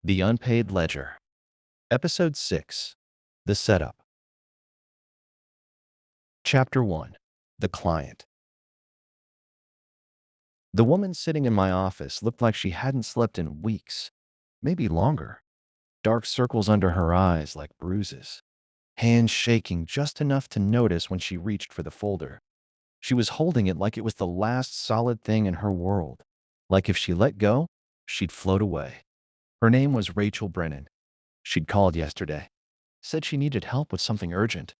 The Unpaid Ledger. Episode 6. The Setup. Chapter 1. The Client. The woman sitting in my office looked like she hadn't slept in weeks, maybe longer. Dark circles under her eyes like bruises. Hands shaking just enough to notice when she reached for the folder. She was holding it like it was the last solid thing in her world. Like if she let go, she'd float away. Her name was Rachel Brennan. She'd called yesterday. Said she needed help with something urgent.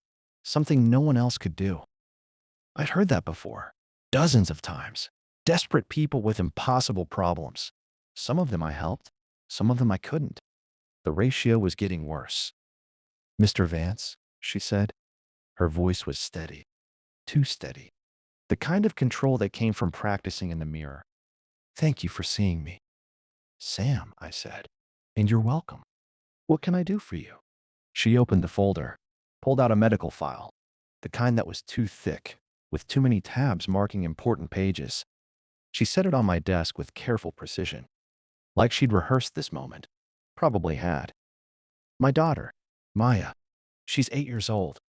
Something no one else could do. I'd heard that before. Dozens of times. Desperate people with impossible problems. Some of them I helped. Some of them I couldn't. The ratio was getting worse. "Mr. Vance," she said. Her voice was steady. Too steady. The kind of control that came from practicing in the mirror. "Thank you for seeing me." "Sam," I said. "And you're welcome. What can I do for you?" She opened the folder, pulled out a medical file, the kind that was too thick, with too many tabs marking important pages. She set it on my desk with careful precision, like she'd rehearsed this moment. Probably had. "My daughter, Maya. She's 8 years old."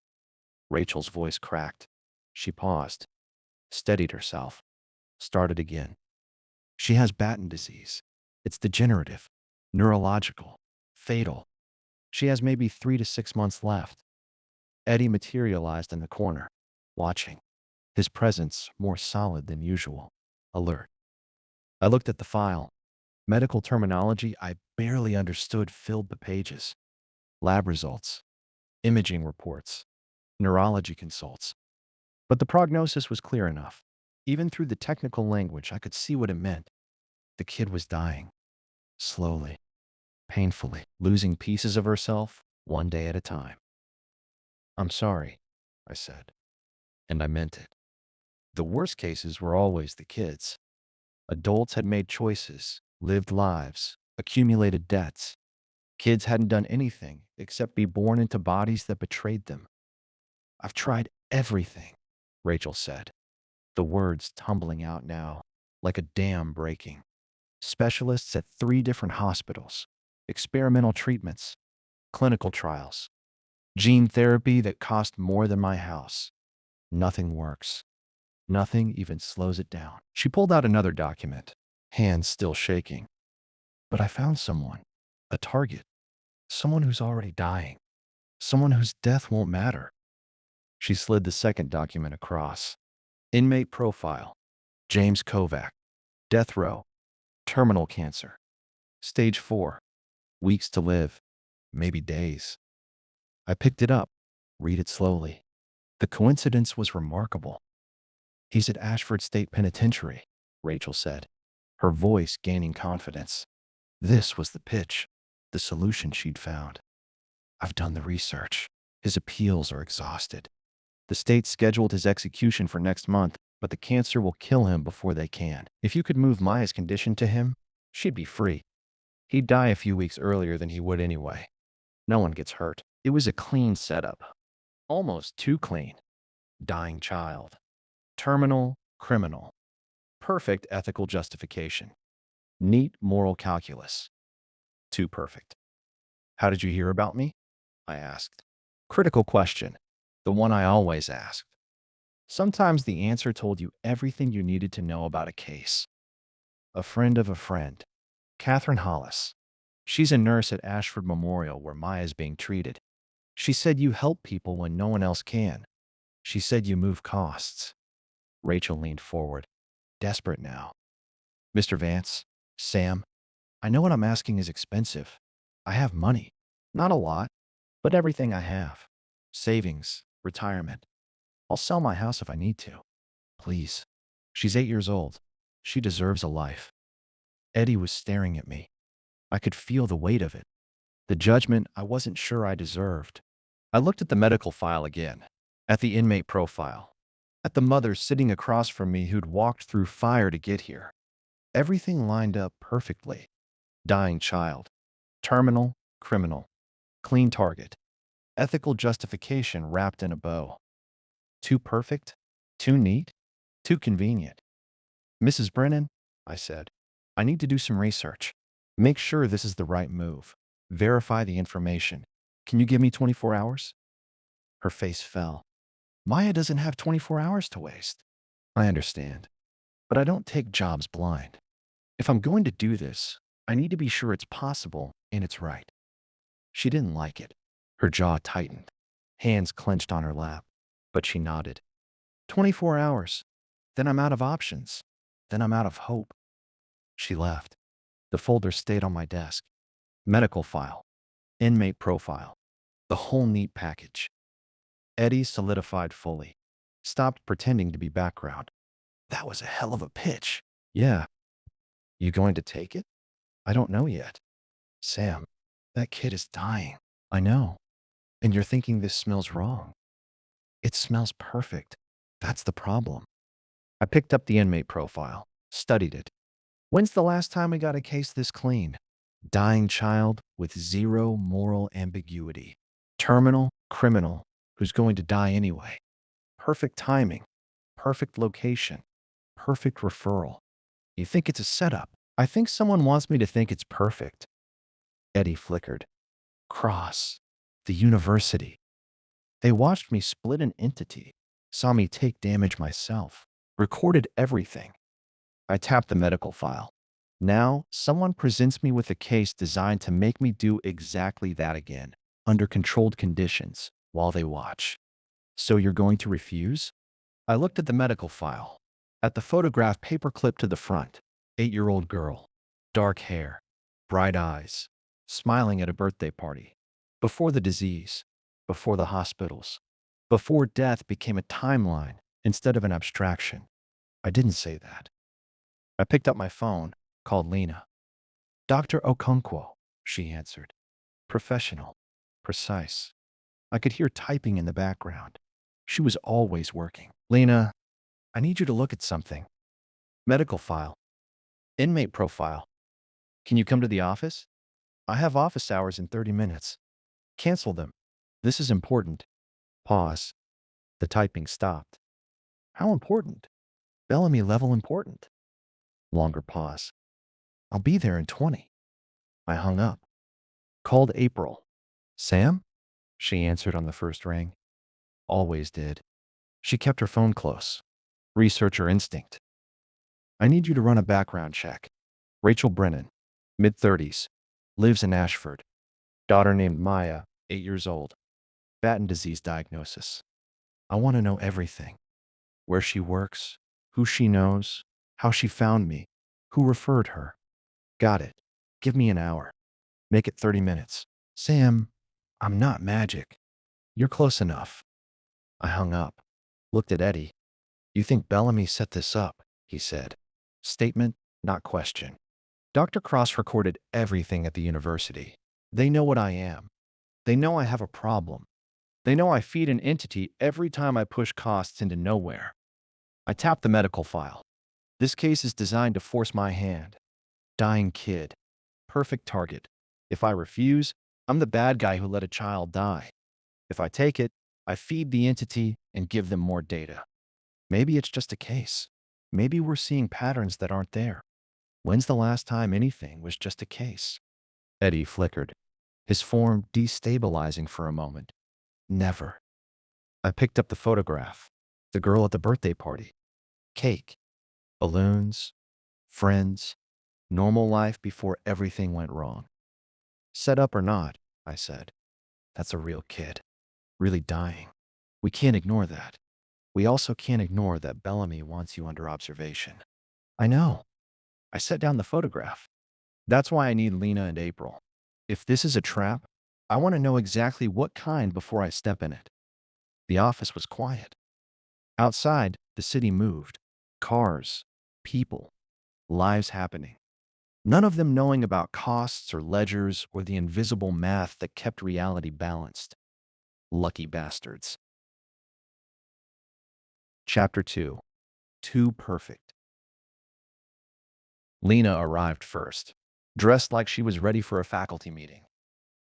Rachel's voice cracked. She paused, steadied herself, started again. "She has Batten disease. It's degenerative, neurological, fatal. She has maybe 3 to 6 months left." Eddie materialized in the corner, watching, his presence more solid than usual, alert. I looked at the file. Medical terminology I barely understood filled the pages. Lab results, imaging reports, neurology consults. But the prognosis was clear enough. Even through the technical language, I could see what it meant. The kid was dying. Slowly, painfully, losing pieces of herself, one day at a time. "I'm sorry," I said. And I meant it. The worst cases were always the kids. Adults had made choices, lived lives, accumulated debts. Kids hadn't done anything except be born into bodies that betrayed them. "I've tried everything," Rachel said, the words tumbling out now, like a dam breaking. "Specialists at 3 different hospitals, experimental treatments, clinical trials, gene therapy that cost more than my house. Nothing works. Nothing even slows it down." She pulled out another document, hands still shaking. "But I found someone, a target, someone who's already dying, someone whose death won't matter." She slid the second document across. "Inmate profile, James Kovac, death row, terminal cancer, stage 4, weeks to live, maybe days." I picked it up, read it slowly. The coincidence was remarkable. "He's at Ashford State Penitentiary," Rachel said, her voice gaining confidence. This was the pitch, the solution she'd found. "I've done the research. His appeals are exhausted. The state scheduled his execution for next month, but the cancer will kill him before they can. If you could move Maya's condition to him, she'd be free. He'd die a few weeks earlier than he would anyway. No one gets hurt." It was a clean setup. Almost too clean. Dying child. Terminal criminal. Perfect ethical justification. Neat moral calculus. Too perfect. "How did you hear about me?" I asked. Critical question. The one I always asked. Sometimes the answer told you everything you needed to know about a case. "A friend of a friend. Catherine Hollis. She's a nurse at Ashford Memorial where Maya's being treated. She said you help people when no one else can. She said you move costs." Rachel leaned forward, desperate now. "Mr. Vance, Sam, I know what I'm asking is expensive. I have money. Not a lot, but everything I have. Savings, retirement. I'll sell my house if I need to. Please." She's 8 years old. She deserves a life. Eddie was staring at me. I could feel the weight of it. The judgment I wasn't sure I deserved. I looked at the medical file again, at the inmate profile, at the mother sitting across from me who'd walked through fire to get here. Everything lined up perfectly. Dying child, terminal, criminal, clean target, ethical justification wrapped in a bow. Too perfect? Too neat? Too convenient. "Mrs. Brennan," I said, "I need to do some research." Make sure this is the right move. Verify the information. Can you give me 24 hours? Her face fell. Maya doesn't have 24 hours to waste. I understand, but I don't take jobs blind. If I'm going to do this, I need to be sure it's possible and it's right. She didn't like it. Her jaw tightened. Hands clenched on her lap. But she nodded. 24 hours. Then I'm out of options. Then I'm out of hope. She left. The folder stayed on my desk. Medical file. Inmate profile. The whole neat package. Eddie solidified fully. Stopped pretending to be background. That was a hell of a pitch. Yeah. You going to take it? I don't know yet. Sam, that kid is dying. I know. And you're thinking this smells wrong. It smells perfect. That's the problem. I picked up the inmate profile, studied it. When's the last time we got a case this clean? Dying child with zero moral ambiguity. Terminal criminal who's going to die anyway. Perfect timing. Perfect location. Perfect referral. You think it's a setup. I think someone wants me to think it's perfect. Eddie flickered. Cross. The university. They watched me split an entity, saw me take damage myself, recorded everything. I tapped the medical file. Now, someone presents me with a case designed to make me do exactly that again, under controlled conditions, while they watch. So you're going to refuse? I looked at the medical file, at the photograph paperclip to the front. 8-year-old girl, dark hair, bright eyes, smiling at a birthday party. Before the disease, before the hospitals, before death became a timeline instead of an abstraction. I didn't say that. I picked up my phone, called Lena. Dr. Okonkwo, she answered. Professional, precise. I could hear typing in the background. She was always working. Lena, I need you to look at something. Medical file. Inmate profile. Can you come to the office? I have office hours in 30 minutes. Cancel them. This is important. Pause. The typing stopped. How important? Bellamy level important. Longer pause. I'll be there in 20. I hung up. Called April. Sam? She answered on the first ring. Always did. She kept her phone close. Researcher instinct. I need you to run a background check. Rachel Brennan, mid-30s, lives in Ashford. Daughter named Maya, 8 years old. Batten disease diagnosis. I want to know everything. Where she works, who she knows, how she found me, who referred her. Got it. Give me an hour. Make it 30 minutes. Sam, I'm not magic. You're close enough. I hung up. Looked at Eddie. You think Bellamy set this up, he said. Statement, not question. Dr. Cross recorded everything at the university. They know what I am. They know I have a problem. They know I feed an entity every time I push costs into nowhere. I tapped the medical file. This case is designed to force my hand. Dying kid. Perfect target. If I refuse, I'm the bad guy who let a child die. If I take it, I feed the entity and give them more data. Maybe it's just a case. Maybe we're seeing patterns that aren't there. When's the last time anything was just a case? Eddie flickered, his form destabilizing for a moment. Never. I picked up the photograph. The girl at the birthday party. Cake. Balloons. Friends. Normal life before everything went wrong. Set up or not, I said. That's a real kid. Really dying. We can't ignore that. We also can't ignore that Bellamy wants you under observation. I know. I set down the photograph. That's why I need Lena and April. If this is a trap, I want to know exactly what kind before I step in it. The office was quiet. Outside, the city moved. Cars, people, lives happening. None of them knowing about costs or ledgers or the invisible math that kept reality balanced. Lucky bastards. Chapter 2. Too Perfect. Lena arrived first, dressed like she was ready for a faculty meeting.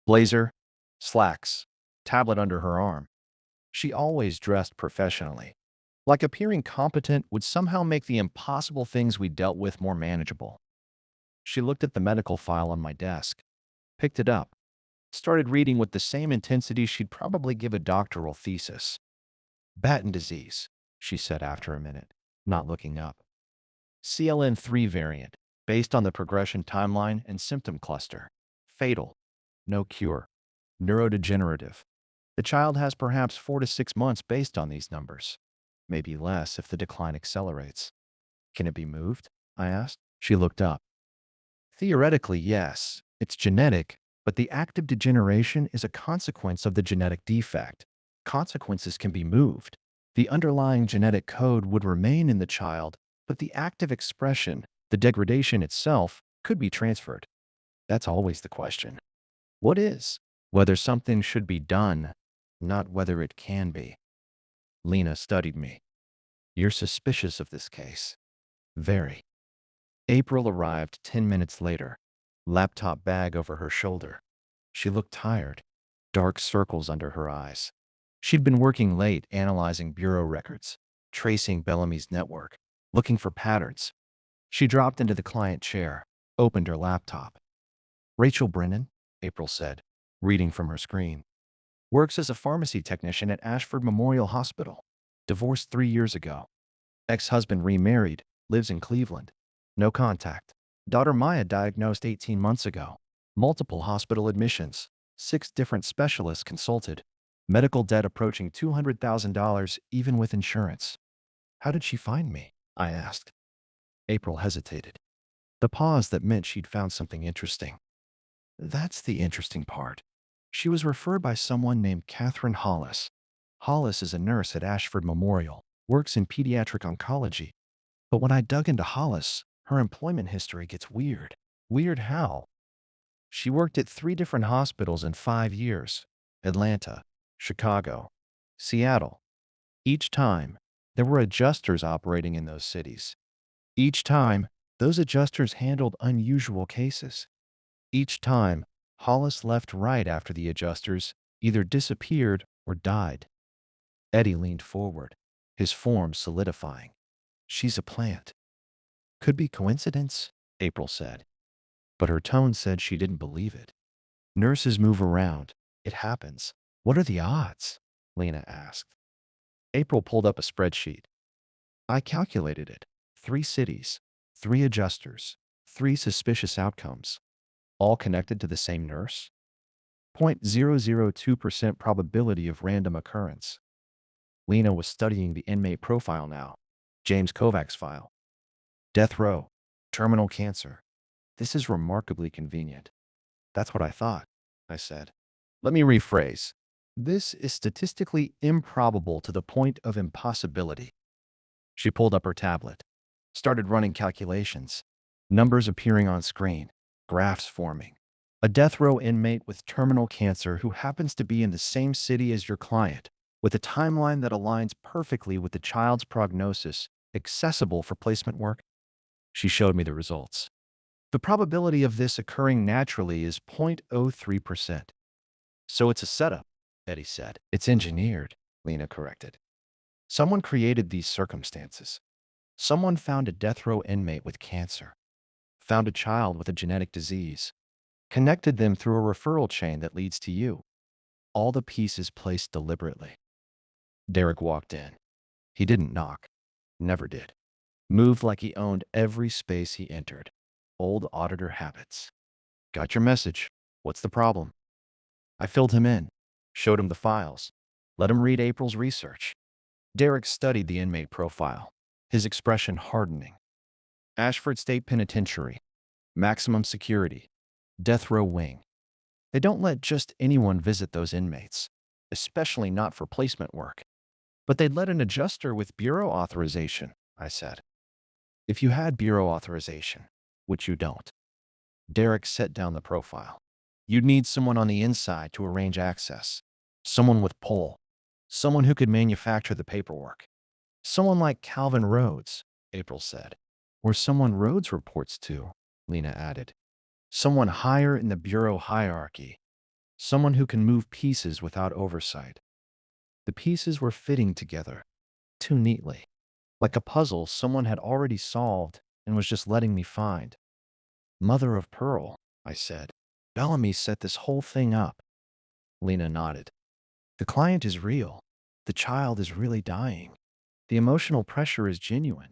Blazer, slacks, tablet under her arm. She always dressed professionally, like appearing competent would somehow make the impossible things we dealt with more manageable. She looked at the medical file on my desk, picked it up, started reading with the same intensity she'd probably give a doctoral thesis. Batten disease, she said after a minute, not looking up. CLN3 variant, based on the progression timeline and symptom cluster. Fatal. No cure. Neurodegenerative. The child has perhaps 4 to 6 months based on these numbers. Maybe less if the decline accelerates. Can it be moved? I asked. She looked up. Theoretically, yes. It's genetic, but the active degeneration is a consequence of the genetic defect. Consequences can be moved. The underlying genetic code would remain in the child, but the active expression, the degradation itself, could be transferred. That's always the question. What is? Whether something should be done, not whether it can be. Lena studied me. You're suspicious of this case. Very. April arrived 10 minutes later, laptop bag over her shoulder. She looked tired, dark circles under her eyes. She'd been working late analyzing bureau records, tracing Bellamy's network, looking for patterns. She dropped into the client chair, opened her laptop. Rachel Brennan, April said, reading from her screen. Works as a pharmacy technician at Ashford Memorial Hospital. Divorced 3 years ago. Ex-husband remarried, lives in Cleveland. No contact. Daughter Maya diagnosed 18 months ago. Multiple hospital admissions. 6 different specialists consulted. Medical debt approaching $200,000 even with insurance. How did she find me? I asked. April hesitated. The pause that meant she'd found something interesting. That's the interesting part. She was referred by someone named Catherine Hollis. Hollis is a nurse at Ashford Memorial, works in pediatric oncology. But when I dug into Hollis, her employment history gets weird. Weird how? She worked at 3 different hospitals in 5 years: Atlanta, Chicago, Seattle. Each time, there were adjusters operating in those cities. Each time, those adjusters handled unusual cases. Each time, Hollis left right after the adjusters either disappeared or died. Eddie leaned forward, his form solidifying. She's a plant. Could be coincidence, April said. But her tone said she didn't believe it. Nurses move around. It happens. What are the odds? Lena asked. April pulled up a spreadsheet. I calculated it. 3 cities, 3 adjusters, 3 suspicious outcomes. All connected to the same nurse? 0.002% probability of random occurrence. Lena was studying the inmate profile now. James Kovac's file. Death row. Terminal cancer. This is remarkably convenient. That's what I thought, I said. Let me rephrase. This is statistically improbable to the point of impossibility. She pulled up her tablet, started running calculations. Numbers appearing on screen, graphs forming. A death row inmate with terminal cancer who happens to be in the same city as your client, with a timeline that aligns perfectly with the child's prognosis, accessible for placement work. She showed me the results. The probability of this occurring naturally is 0.03%. So it's a setup, Eddie said. It's engineered, Lena corrected. Someone created these circumstances. Someone found a death row inmate with cancer, found a child with a genetic disease, connected them through a referral chain that leads to you. All the pieces placed deliberately. Derek walked in. He didn't knock. Never did. Moved like he owned every space he entered. Old auditor habits. Got your message. What's the problem? I filled him in, showed him the files, let him read April's research. Derek studied the inmate profile, his expression hardening. Ashford State Penitentiary, maximum security, death row wing. They don't let just anyone visit those inmates, especially not for placement work. But they'd let an adjuster with bureau authorization, I said. If you had bureau authorization, which you don't. Derek set down the profile. You'd need someone on the inside to arrange access. Someone with pull. Someone who could manufacture the paperwork. Someone like Calvin Rhodes, April said. Or someone Rhodes reports to, Lena added. Someone higher in the bureau hierarchy. Someone who can move pieces without oversight. The pieces were fitting together, too neatly. Like a puzzle someone had already solved and was just letting me find. Mother of pearl, I said. Bellamy set this whole thing up. Lena nodded. The client is real. The child is really dying. The emotional pressure is genuine.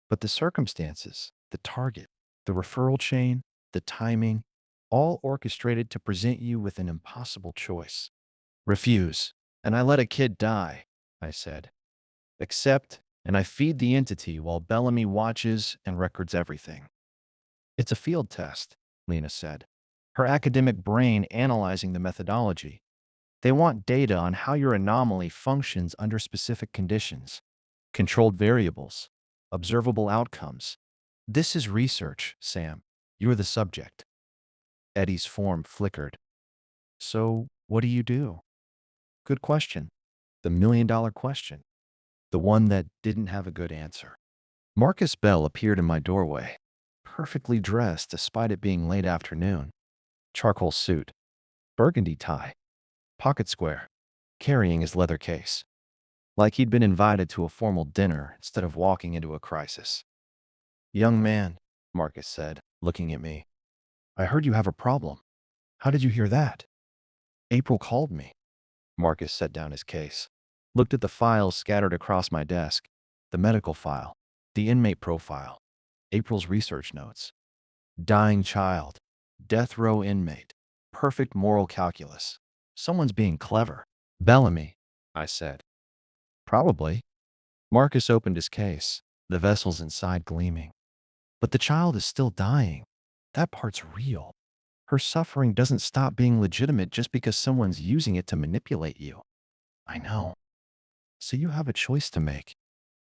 But the circumstances, the target, the referral chain, the timing, all orchestrated to present you with an impossible choice. Refuse, and I let a kid die, I said. Accept, and I feed the entity while Bellamy watches and records everything. It's a field test, Lena said, her academic brain analyzing the methodology. They want data on how your anomaly functions under specific conditions, controlled variables, observable outcomes. This is research, Sam. You're the subject. Eddie's form flickered. So, what do you do? Good question. The $1 million question. The one that didn't have a good answer. Marcus Bell appeared in my doorway, perfectly dressed despite it being late afternoon. Charcoal suit, burgundy tie, pocket square, carrying his leather case. Like he'd been invited to a formal dinner instead of walking into a crisis. Young man, Marcus said, looking at me. I heard you have a problem. How did you hear that? April called me. Marcus set down his case, looked at the files scattered across my desk, the medical file, the inmate profile, April's research notes. Dying child, death row inmate, perfect moral calculus. Someone's being clever. Bellamy, I said. Probably. Marcus opened his case, the vessels inside gleaming. But the child is still dying. That part's real. Her suffering doesn't stop being legitimate just because someone's using it to manipulate you. I know. So you have a choice to make.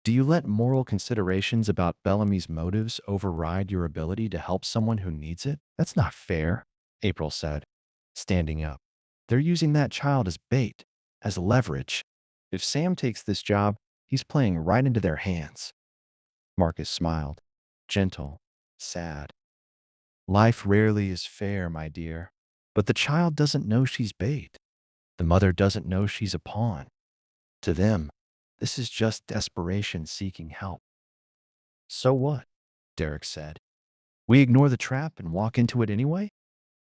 Do you let moral considerations about Bellamy's motives override your ability to help someone who needs it? That's not fair, April said, standing up. They're using that child as bait, as leverage. If Sam takes this job, he's playing right into their hands. Marcus smiled, gentle, sad. Life rarely is fair, my dear. But the child doesn't know she's bait. The mother doesn't know she's a pawn. To them, this is just desperation seeking help. So what? Derek said. We ignore the trap and walk into it anyway?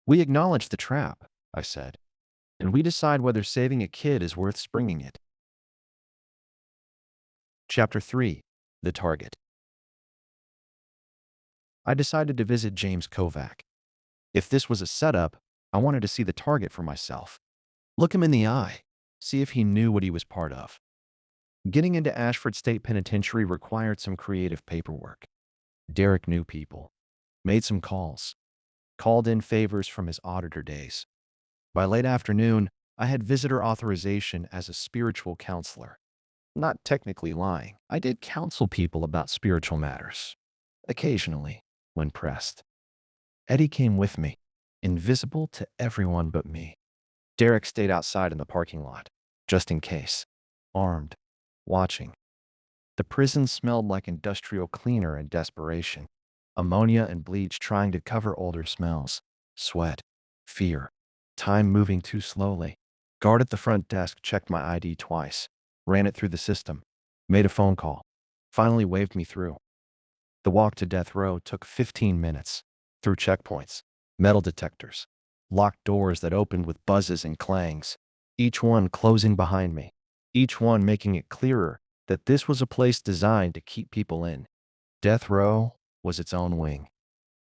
We acknowledge the trap, I said, and we decide whether saving a kid is worth springing it. Chapter 3. The Target. I decided to visit James Kovac. If this was a setup, I wanted to see the target for myself. Look him in the eye, see if he knew what he was part of. Getting into Ashford State Penitentiary required some creative paperwork. Derek knew people, made some calls, called in favors from his auditor days. By late afternoon, I had visitor authorization as a spiritual counselor. Not technically lying, I did counsel people about spiritual matters, occasionally, when pressed. Eddie came with me, invisible to everyone but me. Derek stayed outside in the parking lot, just in case, armed, watching. The prison smelled like industrial cleaner in desperation. Ammonia and bleach trying to cover older smells. Sweat. Fear. Time moving too slowly. Guard at the front desk checked my ID twice. Ran it through the system. Made a phone call. Finally waved me through. The walk to death row took 15 minutes. Through checkpoints. Metal detectors. Locked doors that opened with buzzes and clangs. Each one closing behind me. Each one making it clearer that this was a place designed to keep people in. Death row was its own wing,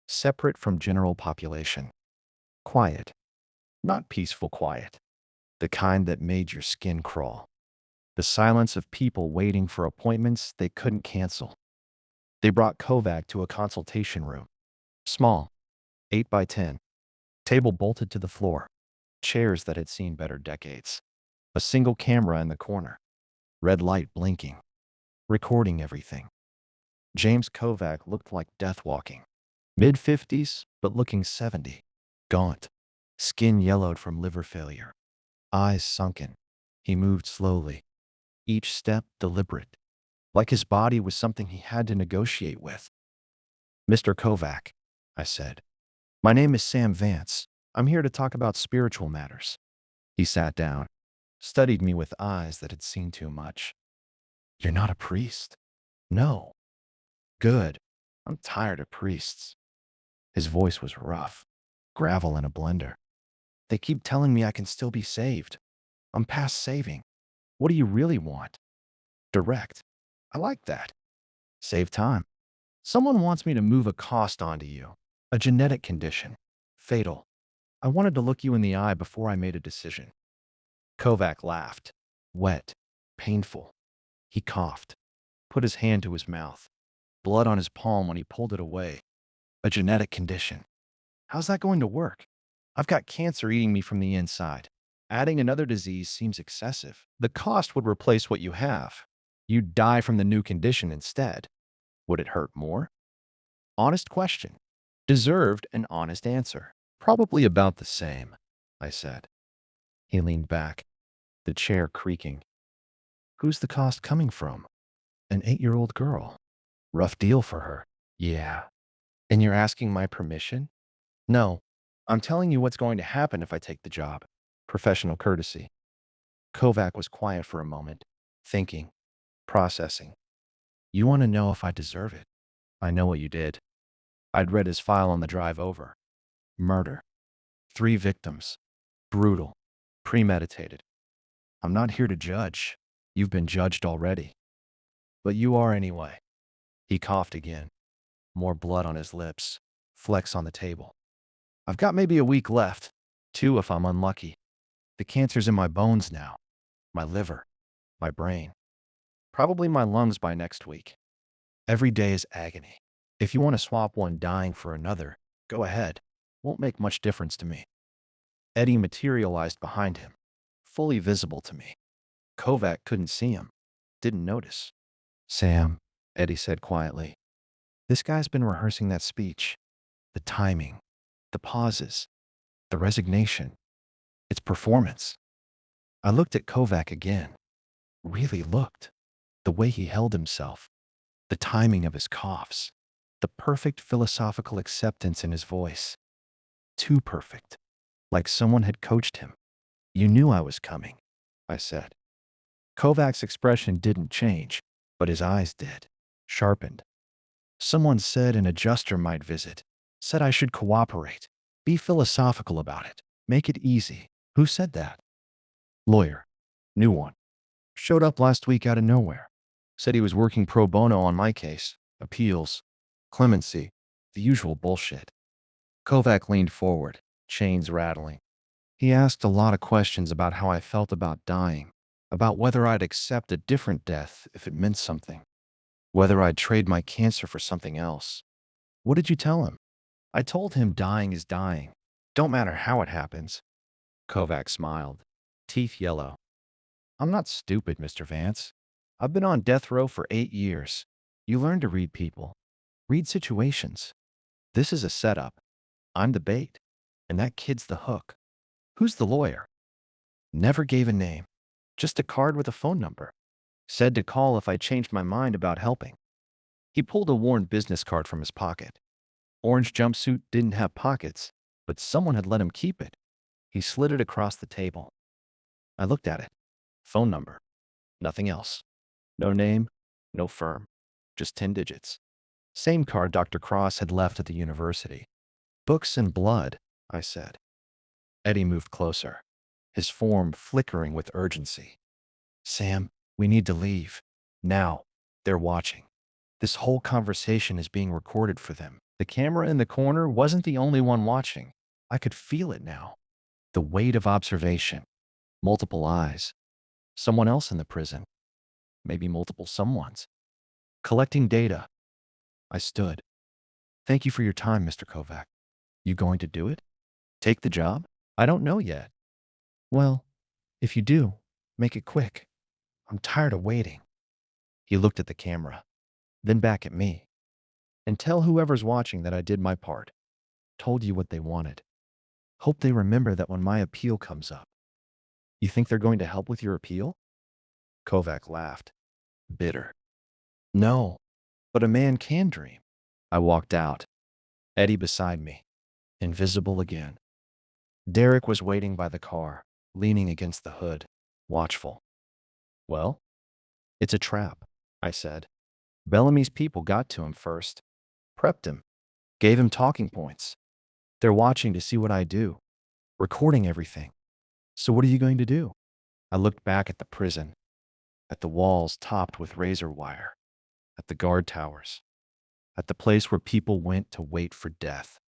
separate from general population. Quiet. Not peaceful quiet. The kind that made your skin crawl. The silence of people waiting for appointments they couldn't cancel. They brought Kovac to a consultation room. Small, 8 by 10. Table bolted to the floor. Chairs that had seen better decades. A single camera in the corner. Red light blinking. Recording everything. James Kovac looked like death walking. Mid-50s, but looking 70. Gaunt. Skin yellowed from liver failure. Eyes sunken. He moved slowly. Each step deliberate. Like his body was something he had to negotiate with. Mr. Kovac, I said. My name is Sam Vance. I'm here to talk about spiritual matters. He sat down, studied me with eyes that had seen too much. You're not a priest? No. Good. I'm tired of priests. His voice was rough, gravel in a blender. They keep telling me I can still be saved. I'm past saving. What do you really want? Direct. I like that. Save time. Someone wants me to move a cost onto you. A genetic condition. Fatal. I wanted to look you in the eye before I made a decision. Kovac laughed. Wet. Painful. He coughed. Put his hand to his mouth. Blood on his palm when he pulled it away. A genetic condition. How's that going to work? I've got cancer eating me from the inside. Adding another disease seems excessive. The cost would replace what you have. You'd die from the new condition instead. Would it hurt more? Honest question. Deserved an honest answer. Probably about the same, I said. He leaned back, the chair creaking. Who's the cost coming from? An 8-year-old girl. Rough deal for her. Yeah. And you're asking my permission? No. I'm telling you what's going to happen if I take the job. Professional courtesy. Kovac was quiet for a moment, thinking, processing. You want to know if I deserve it? I know what you did. I'd read his file on the drive over. Murder. 3 victims. Brutal. Premeditated. I'm not here to judge. You've been judged already. But you are anyway. He coughed again. More blood on his lips. Flecks on the table. I've got maybe a week left. 2 if I'm unlucky. The cancer's in my bones now. My liver. My brain. Probably my lungs by next week. Every day is agony. If you want to swap one dying for another, go ahead. Won't make much difference to me. Eddie materialized behind him, fully visible to me. Kovac couldn't see him. Didn't notice. Sam, Eddie said quietly. This guy's been rehearsing that speech. The timing. The pauses. The resignation. It's performance. I looked at Kovac again. Really looked. The way he held himself. The timing of his coughs. The perfect philosophical acceptance in his voice. Too perfect. Like someone had coached him. You knew I was coming, I said. Kovac's expression didn't change, but his eyes did. Sharpened. Someone said an adjuster might visit. Said I should cooperate. Be philosophical about it. Make it easy. Who said that? Lawyer. New one. Showed up last week out of nowhere. Said he was working pro bono on my case. Appeals. Clemency. The usual bullshit. Kovac leaned forward, chains rattling. He asked a lot of questions about how I felt about dying, about whether I'd accept a different death if it meant something, whether I'd trade my cancer for something else. What did you tell him? I told him dying is dying. Don't matter how it happens. Kovac smiled, teeth yellow. I'm not stupid, Mr. Vance. I've been on death row for 8 years. You learn to read people, read situations. This is a setup. I'm the bait, and that kid's the hook. Who's the lawyer? Never gave a name, just a card with a phone number. Said to call if I changed my mind about helping. He pulled a worn business card from his pocket. Orange jumpsuit didn't have pockets, but someone had let him keep it. He slid it across the table. I looked at it. Phone number. Nothing else. No name, no firm. Just 10 digits. Same card Dr. Cross had left at the university. Books and blood, I said. Eddie moved closer, his form flickering with urgency. Sam, we need to leave. Now. They're watching. This whole conversation is being recorded for them. The camera in the corner wasn't the only one watching. I could feel it now. The weight of observation. Multiple eyes. Someone else in the prison. Maybe multiple someones. Collecting data. I stood. Thank you for your time, Mr. Kovac. You going to do it? Take the job? I don't know yet. Well, if you do, make it quick. I'm tired of waiting. He looked at the camera, then back at me. And tell whoever's watching that I did my part. Told you what they wanted. Hope they remember that when my appeal comes up. You think they're going to help with your appeal? Kovac laughed, bitter. No, but a man can dream. I walked out. Eddie beside me, invisible again. Derek was waiting by the car, leaning against the hood, watchful. Well, it's a trap, I said. Bellamy's people got to him first, prepped him. Gave him talking points. They're watching to see what I do, recording everything. So what are you going to do? I looked back at the prison, at the walls topped with razor wire, at the guard towers, at the place where people went to wait for death.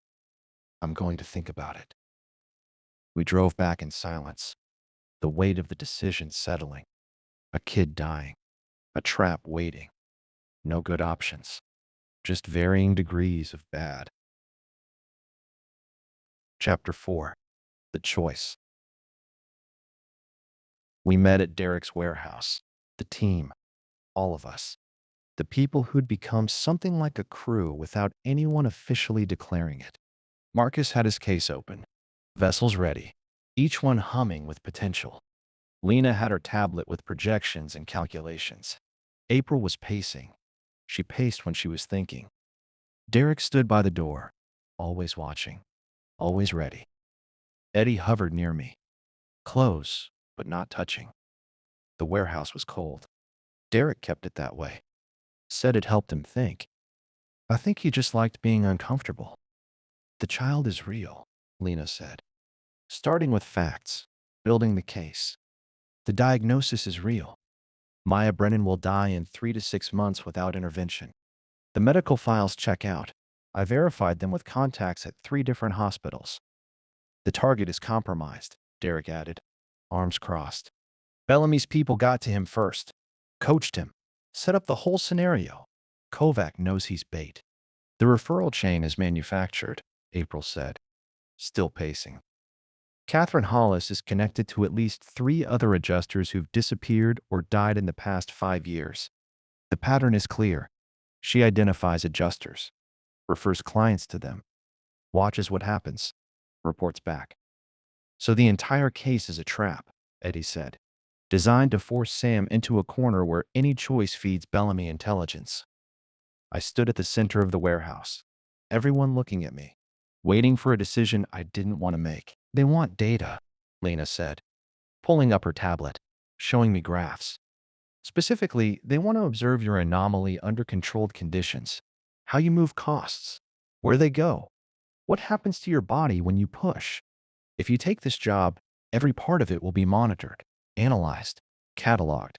I'm going to think about it. We drove back in silence, the weight of the decision settling. A kid dying, a trap waiting, no good options, just varying degrees of bad. Chapter 4. The Choice. We met at Derek's warehouse. The team, all of us. The people who'd become something like a crew without anyone officially declaring it. Marcus had his case open, vessels ready, each one humming with potential. Lena had her tablet with projections and calculations. April was pacing. She paced when she was thinking. Derek stood by the door, always watching, always ready. Eddie hovered near me, close, but not touching. The warehouse was cold. Derek kept it that way. Said it helped him think. I think he just liked being uncomfortable. The child is real, Lena said. Starting with facts, building the case. The diagnosis is real. Maya Brennan will die in 3 to 6 months without intervention. The medical files check out. I verified them with contacts at 3 different hospitals. The target is compromised, Derek added, arms crossed. Bellamy's people got to him first, coached him, set up the whole scenario. Kovac knows he's bait. The referral chain is manufactured, April said, still pacing. Catherine Hollis is connected to at least 3 other adjusters who've disappeared or died in the past 5 years. The pattern is clear. She identifies adjusters, refers clients to them, watches what happens, reports back. So the entire case is a trap, Eddie said, designed to force Sam into a corner where any choice feeds Bellamy intelligence. I stood at the center of the warehouse, everyone looking at me, waiting for a decision I didn't want to make. They want data, Lena said, pulling up her tablet, showing me graphs. Specifically, they want to observe your anomaly under controlled conditions, how you move costs, where they go, what happens to your body when you push. If you take this job, every part of it will be monitored, analyzed, cataloged.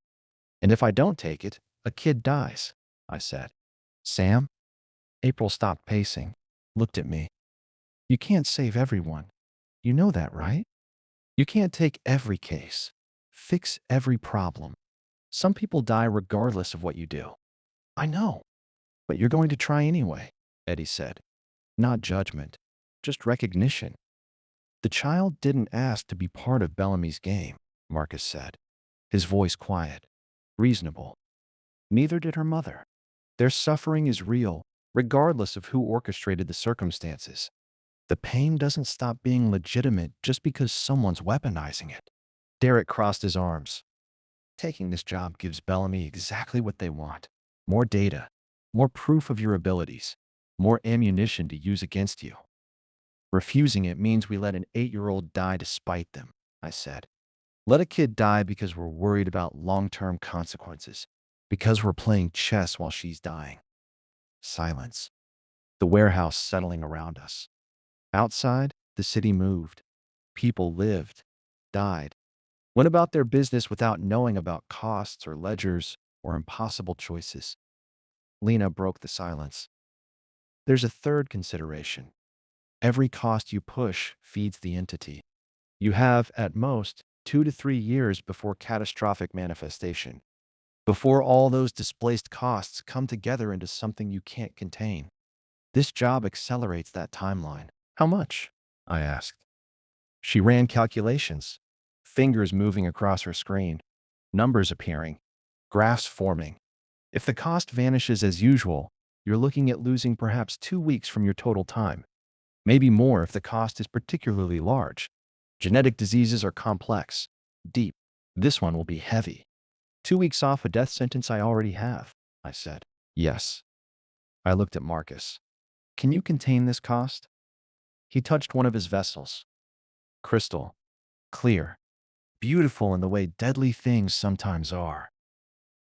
And if I don't take it, a kid dies, I said. Sam? April stopped pacing, looked at me. You can't save everyone. You know that, right? You can't take every case, fix every problem. Some people die regardless of what you do. I know, but you're going to try anyway, Eddie said. Not judgment, just recognition. The child didn't ask to be part of Bellamy's game, Marcus said, his voice quiet, reasonable. Neither did her mother. Their suffering is real, regardless of who orchestrated the circumstances. The pain doesn't stop being legitimate just because someone's weaponizing it. Derek crossed his arms. Taking this job gives Bellamy exactly what they want. More data, more proof of your abilities, more ammunition to use against you. Refusing it means we let an 8-year-old die to spite them, I said. Let a kid die because we're worried about long-term consequences, because we're playing chess while she's dying. Silence. The warehouse settling around us. Outside, the city moved. People lived, died, went about their business without knowing about costs or ledgers or impossible choices. Lena broke the silence. There's a third consideration. Every cost you push feeds the entity. You have, at most, 2 to 3 years before catastrophic manifestation, before all those displaced costs come together into something you can't contain. This job accelerates that timeline. How much? I asked. She ran calculations, fingers moving across her screen, numbers appearing, graphs forming. If the cost vanishes as usual, you're looking at losing perhaps 2 weeks from your total time. Maybe more if the cost is particularly large. Genetic diseases are complex, deep. This one will be heavy. 2 weeks off a death sentence I already have, I said. Yes. I looked at Marcus. Can you contain this cost? He touched one of his vessels. Crystal. Clear. Beautiful in the way deadly things sometimes are.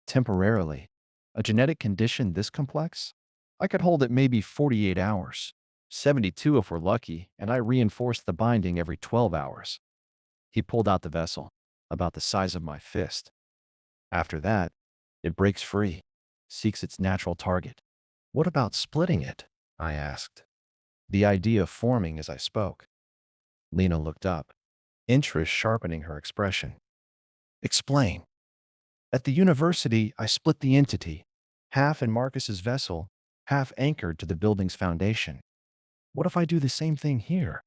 Temporarily. A genetic condition this complex? I could hold it maybe 48 hours. 72 if we're lucky, and I reinforce the binding every 12 hours. He pulled out the vessel, about the size of my fist. After that, it breaks free, seeks its natural target. What about splitting it? I asked, the idea forming as I spoke. Lena looked up, interest sharpening her expression. Explain. At the university, I split the entity, half in Marcus's vessel, half anchored to the building's foundation. What if I do the same thing here?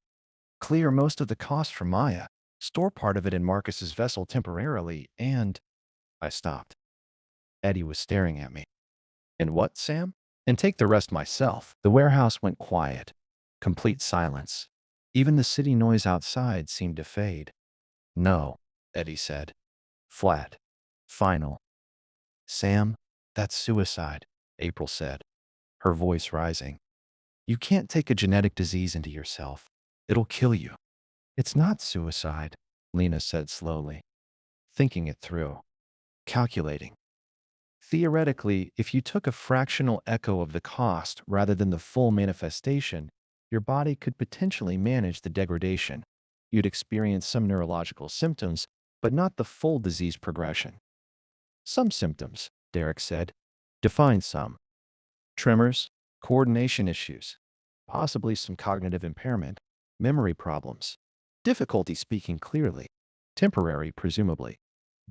Clear most of the cost from Maya, store part of it in Marcus's vessel temporarily, and… I stopped. Eddie was staring at me. And what, Sam? And take the rest myself. The warehouse went quiet. Complete silence. Even the city noise outside seemed to fade. No, Eddie said. Flat. Final. Sam, that's suicide, April said, her voice rising. You can't take a genetic disease into yourself. It'll kill you. It's not suicide, Lena said slowly, thinking it through, calculating. Theoretically, if you took a fractional echo of the cost rather than the full manifestation, your body could potentially manage the degradation. You'd experience some neurological symptoms, but not the full disease progression. Some symptoms, Derek said. Define some. Tremors, coordination issues, possibly some cognitive impairment, memory problems, difficulty speaking clearly, temporary presumably,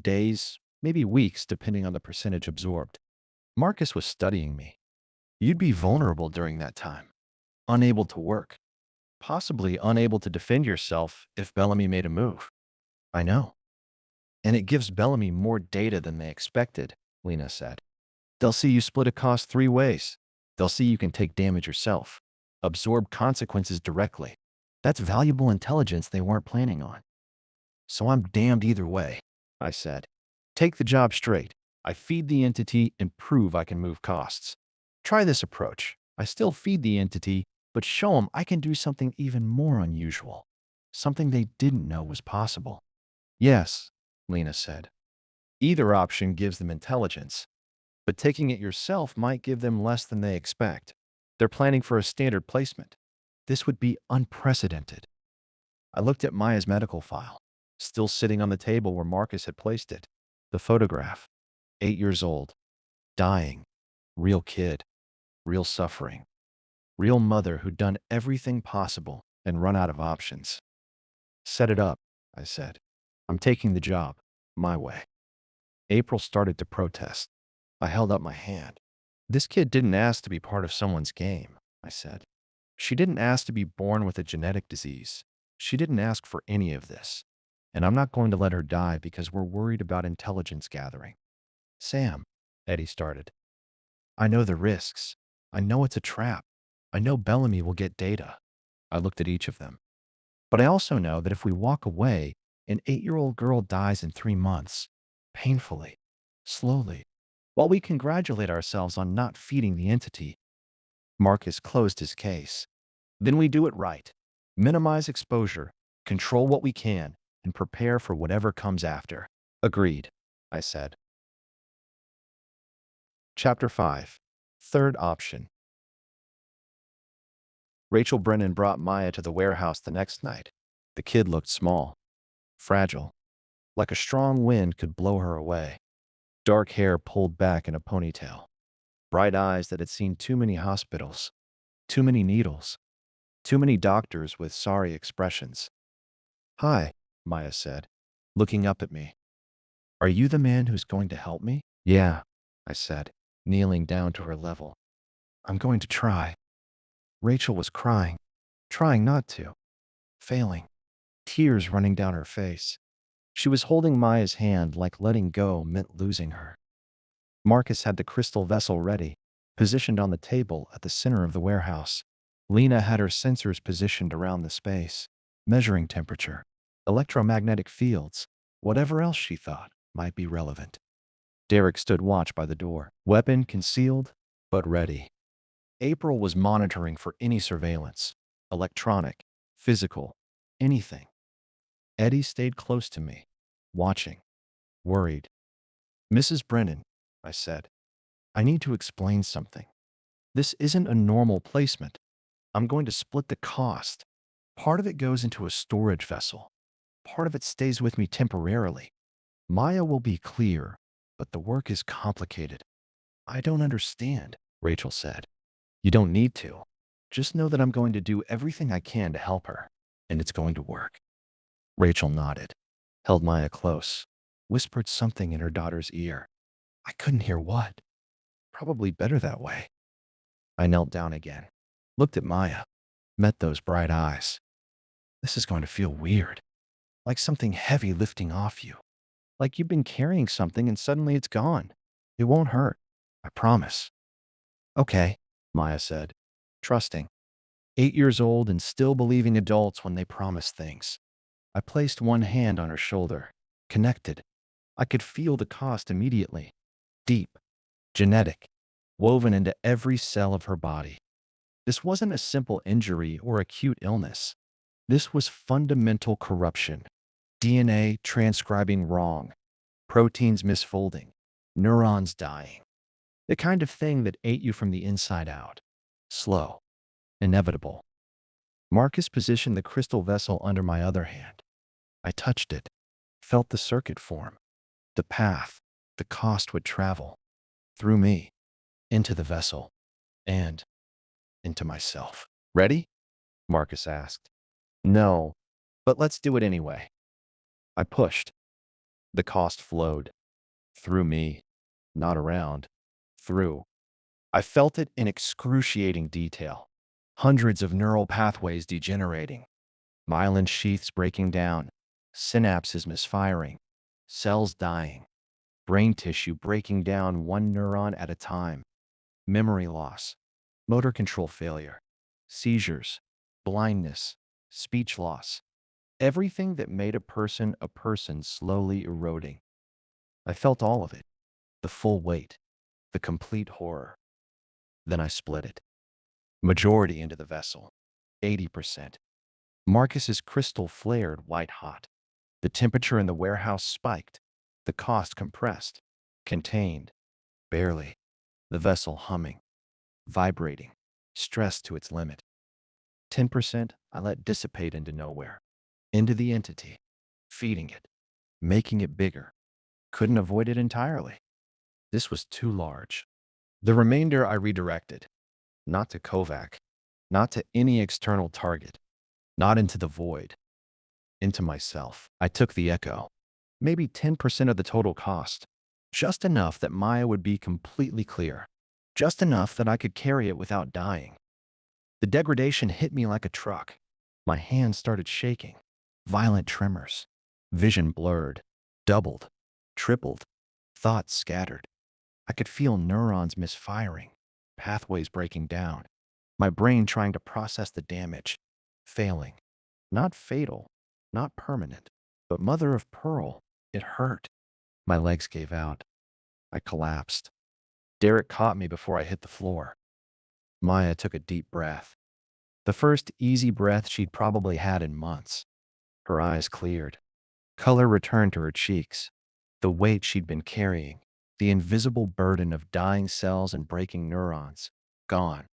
days, maybe weeks depending on the percentage absorbed. Marcus was studying me. You'd be vulnerable during that time, unable to work, possibly unable to defend yourself if Bellamy made a move. I know. And it gives Bellamy more data than they expected, Lena said. They'll see you split a cost 3 ways. They'll see you can take damage yourself, absorb consequences directly. That's valuable intelligence they weren't planning on. So I'm damned either way, I said. Take the job straight. I feed the entity and prove I can move costs. Try this approach. I still feed the entity, but show them I can do something even more unusual, something they didn't know was possible. Yes, Lena said. Either option gives them intelligence, but taking it yourself might give them less than they expect. They're planning for a standard placement. This would be unprecedented. I looked at Maya's medical file, still sitting on the table where Marcus had placed it. The photograph, 8 years old, dying, real kid, real suffering, real mother who'd done everything possible and run out of options. Set it up, I said. I'm taking the job, my way. April started to protest. I held up my hand. This kid didn't ask to be part of someone's game, I said. She didn't ask to be born with a genetic disease. She didn't ask for any of this. And I'm not going to let her die because we're worried about intelligence gathering. Sam, Eddie started. I know the risks. I know it's a trap. I know Bellamy will get data. I looked at each of them. But I also know that if we walk away, an 8-year-old girl dies in 3 months, painfully, slowly, while we congratulate ourselves on not feeding the entity. Marcus closed his case. Then we do it right. Minimize exposure, control what we can, and prepare for whatever comes after. Agreed, I said. Chapter 5. Third option. Rachel Brennan brought Maya to the warehouse the next night. The kid looked small, fragile, like a strong wind could blow her away. Dark hair pulled back in a ponytail. Bright eyes that had seen too many hospitals, too many needles, too many doctors with sorry expressions. Hi, Maya said, looking up at me. Are you the man who's going to help me? Yeah, I said, kneeling down to her level. I'm going to try. Rachel was crying, trying not to, failing, tears running down her face. She was holding Maya's hand like letting go meant losing her. Marcus had the crystal vessel ready, positioned on the table at the center of the warehouse. Lena had her sensors positioned around the space, measuring temperature, electromagnetic fields, whatever else she thought might be relevant. Derek stood watch by the door, weapon concealed, but ready. April was monitoring for any surveillance, electronic, physical, anything. Eddie stayed close to me, watching, worried. Mrs. Brennan, I said, I need to explain something. This isn't a normal placement. I'm going to split the cost. Part of it goes into a storage vessel. Part of it stays with me temporarily. Maya will be clear, but the work is complicated. I don't understand, Rachel said. You don't need to. Just know that I'm going to do everything I can to help her, and it's going to work. Rachel nodded, held Maya close, whispered something in her daughter's ear. I couldn't hear what. Probably better that way. I knelt down again, looked at Maya, met those bright eyes. This is going to feel weird, like something heavy lifting off you. Like you've been carrying something and suddenly it's gone. It won't hurt. I promise. Okay, Maya said, trusting. 8 years old and still believing adults when they promise things. I placed one hand on her shoulder, connected. I could feel the cost immediately. Deep, genetic, woven into every cell of her body. This wasn't a simple injury or acute illness. This was fundamental corruption. DNA transcribing wrong, proteins misfolding, neurons dying. The kind of thing that ate you from the inside out. Slow, inevitable. Marcus positioned the crystal vessel under my other hand. I touched it, felt the circuit form, the path, the cost would travel, through me, into the vessel, and into myself. Ready? Marcus asked. No, but let's do it anyway. I pushed. The cost flowed. Through me, not around, through. I felt it in excruciating detail. Hundreds of neural pathways degenerating, myelin sheaths breaking down, synapses misfiring, cells dying, brain tissue breaking down one neuron at a time, memory loss, motor control failure, seizures, blindness, speech loss, everything that made a person slowly eroding. I felt all of it, the full weight, the complete horror. Then I split it. Majority into the vessel, 80%. Marcus's crystal flared white hot. The temperature in the warehouse spiked. The cost compressed, contained, barely. The vessel humming, vibrating, stressed to its limit. 10% I let dissipate into nowhere, into the entity, feeding it, making it bigger. Couldn't avoid it entirely. This was too large. The remainder I redirected, not to Kovac, not to any external target, not into the void, into myself. I took the echo, maybe 10% of the total cost, just enough that Maya would be completely clear, just enough that I could carry it without dying. The degradation hit me like a truck. My hands started shaking, violent tremors, vision blurred, doubled, tripled, thoughts scattered. I could feel neurons misfiring, pathways breaking down, my brain trying to process the damage, failing. Not fatal, not permanent, but mother of pearl, it hurt. My legs gave out. I collapsed. Derek caught me before I hit the floor. Maya took a deep breath. The first easy breath she'd probably had in months. Her eyes cleared. Color returned to her cheeks. The weight she'd been carrying, the invisible burden of dying cells and breaking neurons, gone,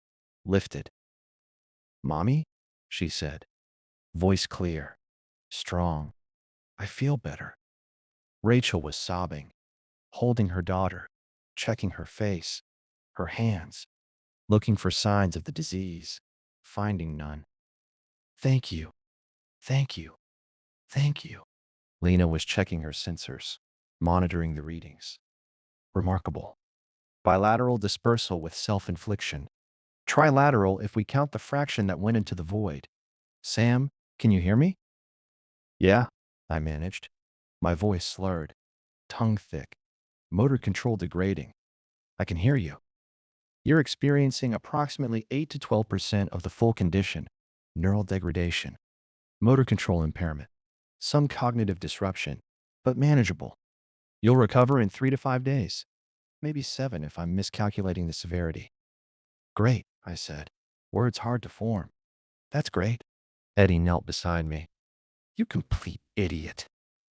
lifted. Mommy? She said, voice clear, strong. I feel better. Rachel was sobbing, holding her daughter, checking her face, her hands, looking for signs of the disease, finding none. Thank you, thank you, thank you. Lena was checking her sensors, monitoring the readings. Remarkable. Bilateral dispersal with self-infliction. Trilateral if we count the fraction that went into the void. Sam, can you hear me? Yeah, I managed. My voice slurred, tongue thick, motor control degrading. I can hear you. You're experiencing approximately 8 to 12% of the full condition, neural degradation, motor control impairment, some cognitive disruption, but manageable. You'll recover in 3 to 5 days, maybe 7 if I'm miscalculating the severity. Great, I said, words hard to form. That's great. Eddie knelt beside me. You complete idiot.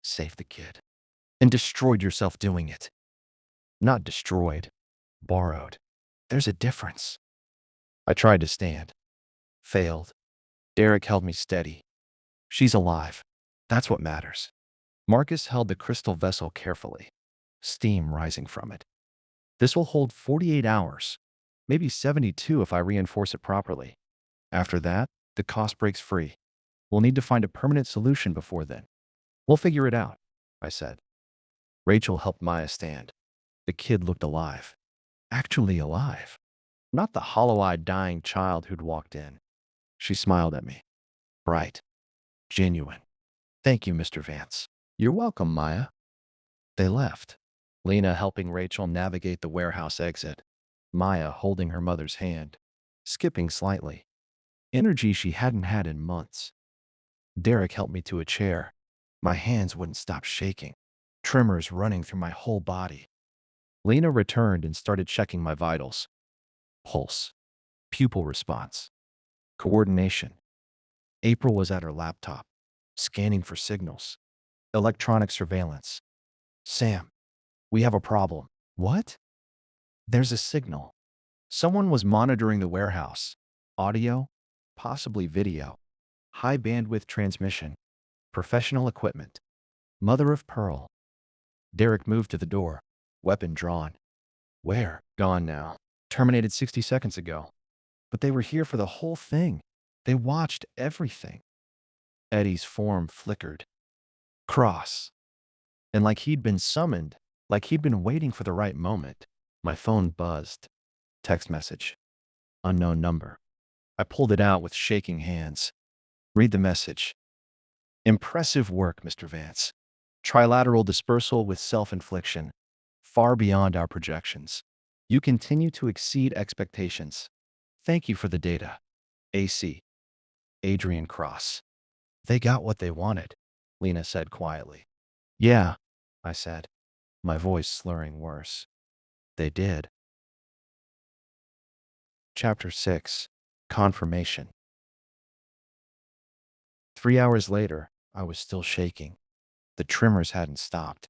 Saved the kid. And destroyed yourself doing it. Not destroyed, borrowed. There's a difference. I tried to stand. Failed. Derek held me steady. She's alive. That's what matters. Marcus held the crystal vessel carefully, steam rising from it. This will hold 48 hours, maybe 72 if I reinforce it properly. After that, the cost breaks free. We'll need to find a permanent solution before then. We'll figure it out, I said. Rachel helped Maya stand. The kid looked alive. Actually alive. Not the hollow-eyed dying child who'd walked in. She smiled at me. Bright. Genuine. Thank you, Mr. Vance. You're welcome, Maya. They left. Lena helping Rachel navigate the warehouse exit. Maya holding her mother's hand, skipping slightly. Energy she hadn't had in months. Derek helped me to a chair. My hands wouldn't stop shaking, tremors running through my whole body. Lena returned and started checking my vitals. Pulse, pupil response, coordination. April was at her laptop, scanning for signals. Electronic surveillance. Sam, we have a problem. What? There's a signal. Someone was monitoring the warehouse. Audio, possibly video. High bandwidth transmission. Professional equipment. Mother of pearl. Derek moved to the door, weapon drawn. Where? Gone now. Terminated 60 seconds ago. But they were here for the whole thing. They watched everything. Eddie's form flickered. Cross. And like he'd been summoned, like he'd been waiting for the right moment, my phone buzzed. Text message. Unknown number. I pulled it out with shaking hands. Read the message. Impressive work, Mr. Vance. Trilateral dispersal with self-infliction. Far beyond our projections. You continue to exceed expectations. Thank you for the data. AC. Adrian Cross. They got what they wanted, Lena said quietly. Yeah, I said, my voice slurring worse. They did. Chapter 6. Confirmation. 3 hours later, I was still shaking. The tremors hadn't stopped.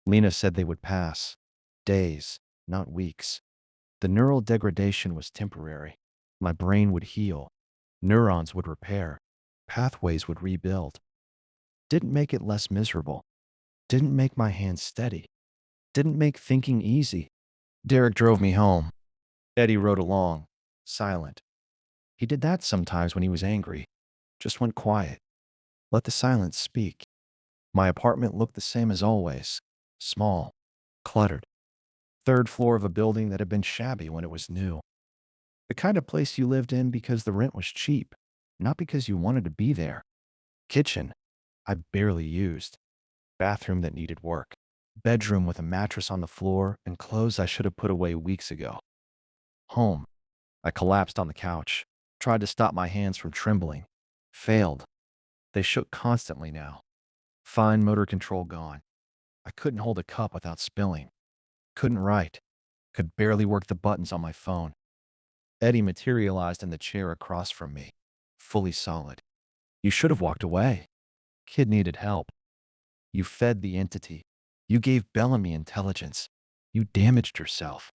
Lena said they would pass. Days, not weeks. The neural degradation was temporary. My brain would heal. Neurons would repair. Pathways would rebuild. Didn't make it less miserable. Didn't make my hands steady. Didn't make thinking easy. Derek drove me home. Eddie rode along, silent. He did that sometimes when he was angry. Just went quiet. Let the silence speak. My apartment looked the same as always. Small. Cluttered. Third floor of a building that had been shabby when it was new. The kind of place you lived in because the rent was cheap, not because you wanted to be there. Kitchen. I barely used. Bathroom that needed work. Bedroom with a mattress on the floor and clothes I should have put away weeks ago. Home. I collapsed on the couch. Tried to stop my hands from trembling. Failed. They shook constantly now. Fine motor control gone. I couldn't hold a cup without spilling. Couldn't write. Could barely work the buttons on my phone. Eddie materialized in the chair across from me, fully solid. You should have walked away. Kid needed help. You fed the entity. You gave Bellamy intelligence. You damaged yourself.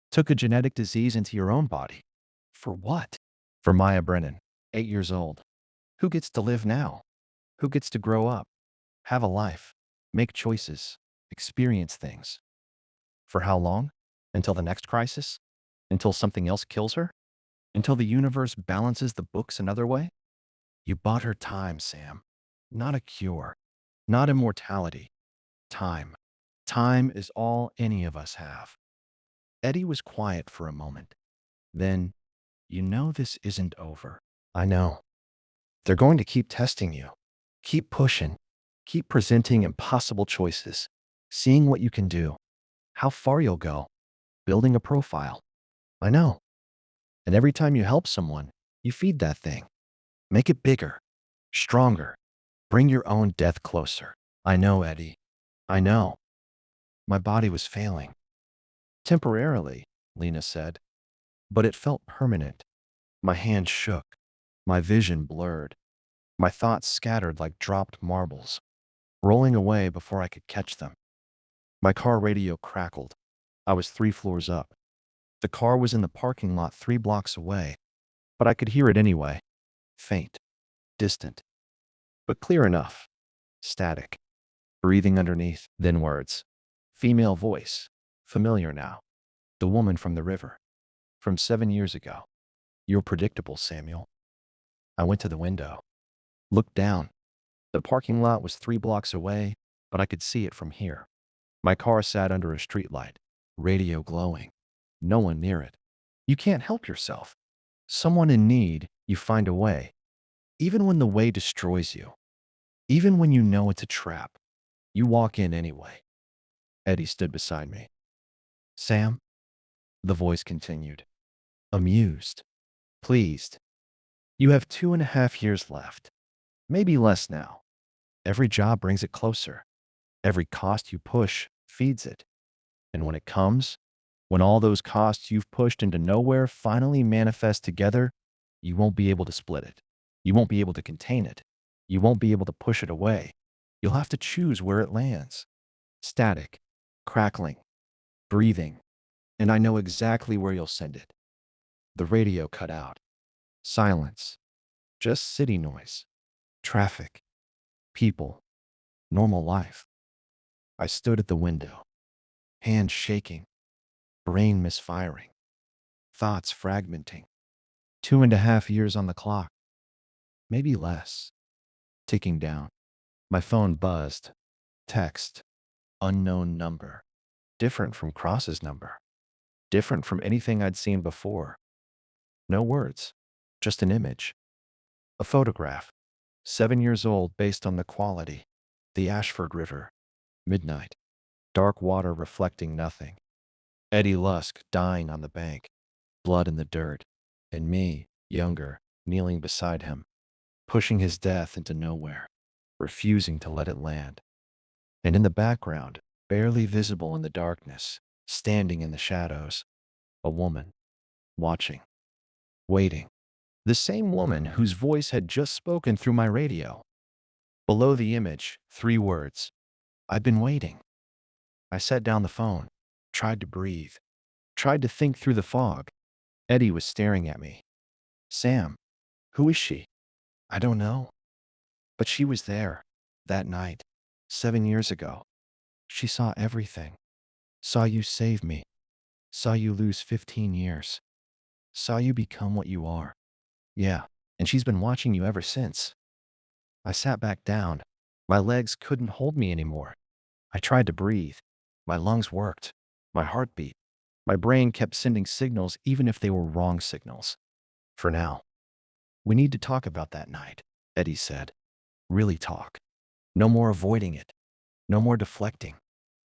Took a genetic disease into your own body. For what? For Maya Brennan, 8 years old. Who gets to live now? Who gets to grow up? Have a life. Make choices. Experience things. For how long? Until the next crisis? Until something else kills her? Until the universe balances the books another way? You bought her time, Sam. Not a cure. Not immortality. Time. Time is all any of us have. Eddie was quiet for a moment. Then, you know this isn't over. I know. They're going to keep testing you. Keep pushing. Keep presenting impossible choices. Seeing what you can do. How far you'll go. Building a profile. I know. And every time you help someone, you feed that thing. Make it bigger. Stronger. Bring your own death closer. I know, Eddie. I know. My body was failing. Temporarily, Lena said. But it felt permanent. My hands shook. My vision blurred. My thoughts scattered like dropped marbles, rolling away before I could catch them. My car radio crackled. I was 3 floors up. The car was in the parking lot 3 blocks away, but I could hear it anyway. Faint, distant, but clear enough. Static, breathing underneath, then words. Female voice, familiar now. The woman from the river, from 7 years ago. You're predictable, Samuel. I went to the window, looked down. The parking lot was 3 blocks away, but I could see it from here. My car sat under a streetlight, radio glowing. No one near it. You can't help yourself. Someone in need, you find a way. Even when the way destroys you. Even when you know it's a trap, you walk in anyway. Eddie stood beside me. Sam, the voice continued. Amused. Pleased. You have 2.5 years left. Maybe less now. Every job brings it closer. Every cost you push feeds it. And when it comes, when all those costs you've pushed into nowhere finally manifest together, you won't be able to split it. You won't be able to contain it. You won't be able to push it away. You'll have to choose where it lands. Static, crackling, breathing, and I know exactly where you'll send it. The radio cut out. Silence. Just city noise. Traffic. People. Normal life. I stood at the window. Hands shaking. Brain misfiring. Thoughts fragmenting. 2.5 years on the clock. Maybe less. Ticking down. My phone buzzed. Text. Unknown number. Different from Cross's number. Different from anything I'd seen before. No words. Just an image. A photograph. 7 years old based on the quality. The Ashford River. Midnight. Dark water reflecting nothing. Eddie Lusk dying on the bank. Blood in the dirt. And me, younger, kneeling beside him. Pushing his death into nowhere. Refusing to let it land. And in the background, barely visible in the darkness, standing in the shadows, a woman. Watching. Waiting. The same woman whose voice had just spoken through my radio. Below the image, 3 words. I've been waiting. I set down the phone, tried to breathe, tried to think through the fog. Eddie was staring at me. Sam, who is she? I don't know. But she was there, that night, 7 years ago. She saw everything. Saw you save me. Saw you lose 15 years. Saw you become what you are. Yeah, and she's been watching you ever since. I sat back down. My legs couldn't hold me anymore. I tried to breathe. My lungs worked. My heart beat. My brain kept sending signals even if they were wrong signals. For now. We need to talk about that night, Eddie said. Really talk. No more avoiding it. No more deflecting.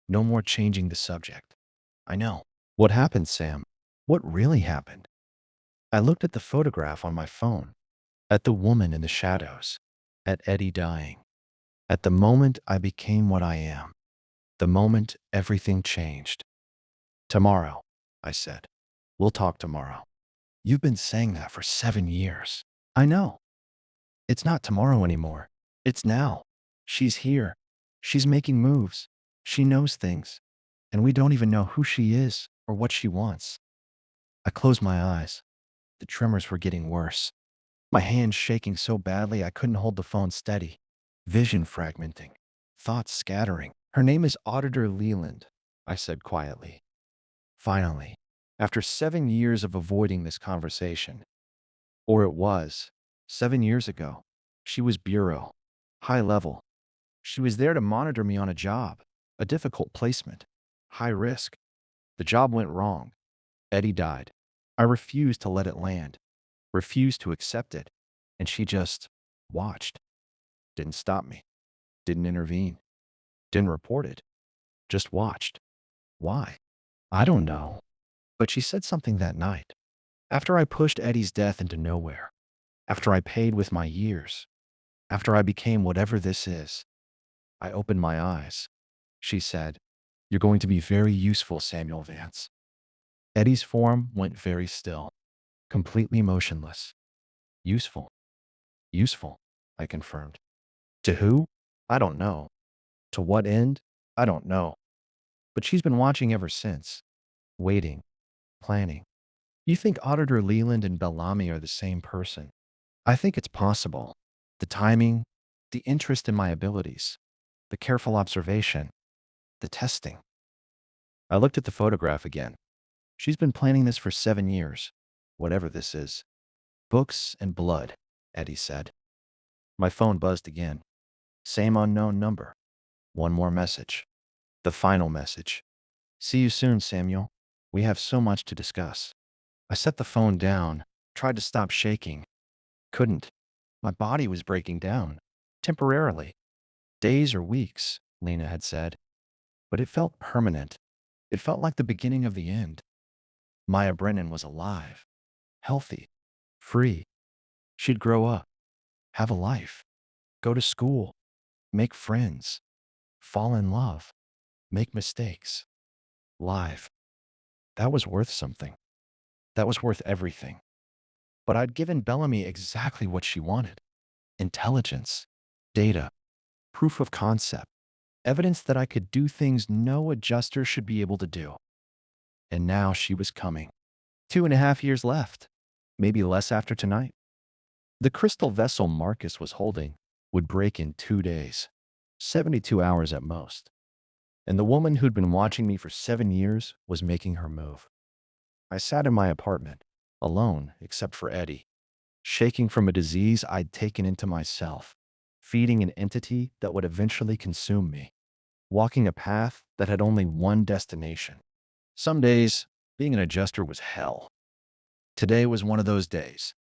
No more changing the subject. I know. What happened, Sam? What really happened? I looked at the photograph on my phone. At the woman in the shadows. At Eddie dying. At the moment I became what I am. The moment everything changed. Tomorrow, I said. We'll talk tomorrow. You've been saying that for 7 years. I know. It's not tomorrow anymore. It's now. She's here. She's making moves. She knows things. And we don't even know who she is or what she wants. I closed my eyes. The tremors were getting worse. My hands shaking so badly I couldn't hold the phone steady. Vision fragmenting. Thoughts scattering. Her name is Auditor Leland, I said quietly. Finally, after 7 years of avoiding this conversation. Or it was. 7 years ago. She was bureau. High level. She was there to monitor me on a job. A difficult placement. High risk. The job went wrong. Eddie died. I refused to let it land. Refused to accept it. And she just watched. Didn't stop me. Didn't intervene. Didn't report it. Just watched. Why? I don't know. But she said something that night. After I pushed Eddie's death into nowhere. After I paid with my years. After I became whatever this is. I opened my eyes. She said, "You're going to be very useful, Samuel Vance." Eddie's form went very still. Completely motionless. Useful. Useful, I confirmed. To who? I don't know. To what end? I don't know. But she's been watching ever since. Waiting. Planning. You think Auditor Leland and Bellamy are the same person? I think it's possible. The timing, the interest in my abilities, the careful observation, the testing. I looked at the photograph again. She's been planning this for 7 years, whatever this is. Books and blood, Eddie said. My phone buzzed again. Same unknown number. One more message. The final message. See you soon, Samuel. We have so much to discuss. I set the phone down, tried to stop shaking. Couldn't. My body was breaking down. Temporarily. Days or weeks, Lena had said. But it felt permanent. It felt like the beginning of the end. Maya Brennan was alive, healthy, free. She'd grow up, have a life, go to school, make friends, fall in love, make mistakes. Live. That was worth something. That was worth everything. But I'd given Bellamy exactly what she wanted: intelligence, data, proof of concept, evidence that I could do things no adjuster should be able to do. And now she was coming. 2.5 years left, maybe less after tonight. The crystal vessel Marcus was holding would break in 2 days, 72 hours at most. And the woman who'd been watching me for 7 years was making her move. I sat in my apartment, alone except for Eddie, shaking from a disease I'd taken into myself, feeding an entity that would eventually consume me, walking a path that had only one destination. Some days, being an adjuster was hell. Today was one of those days.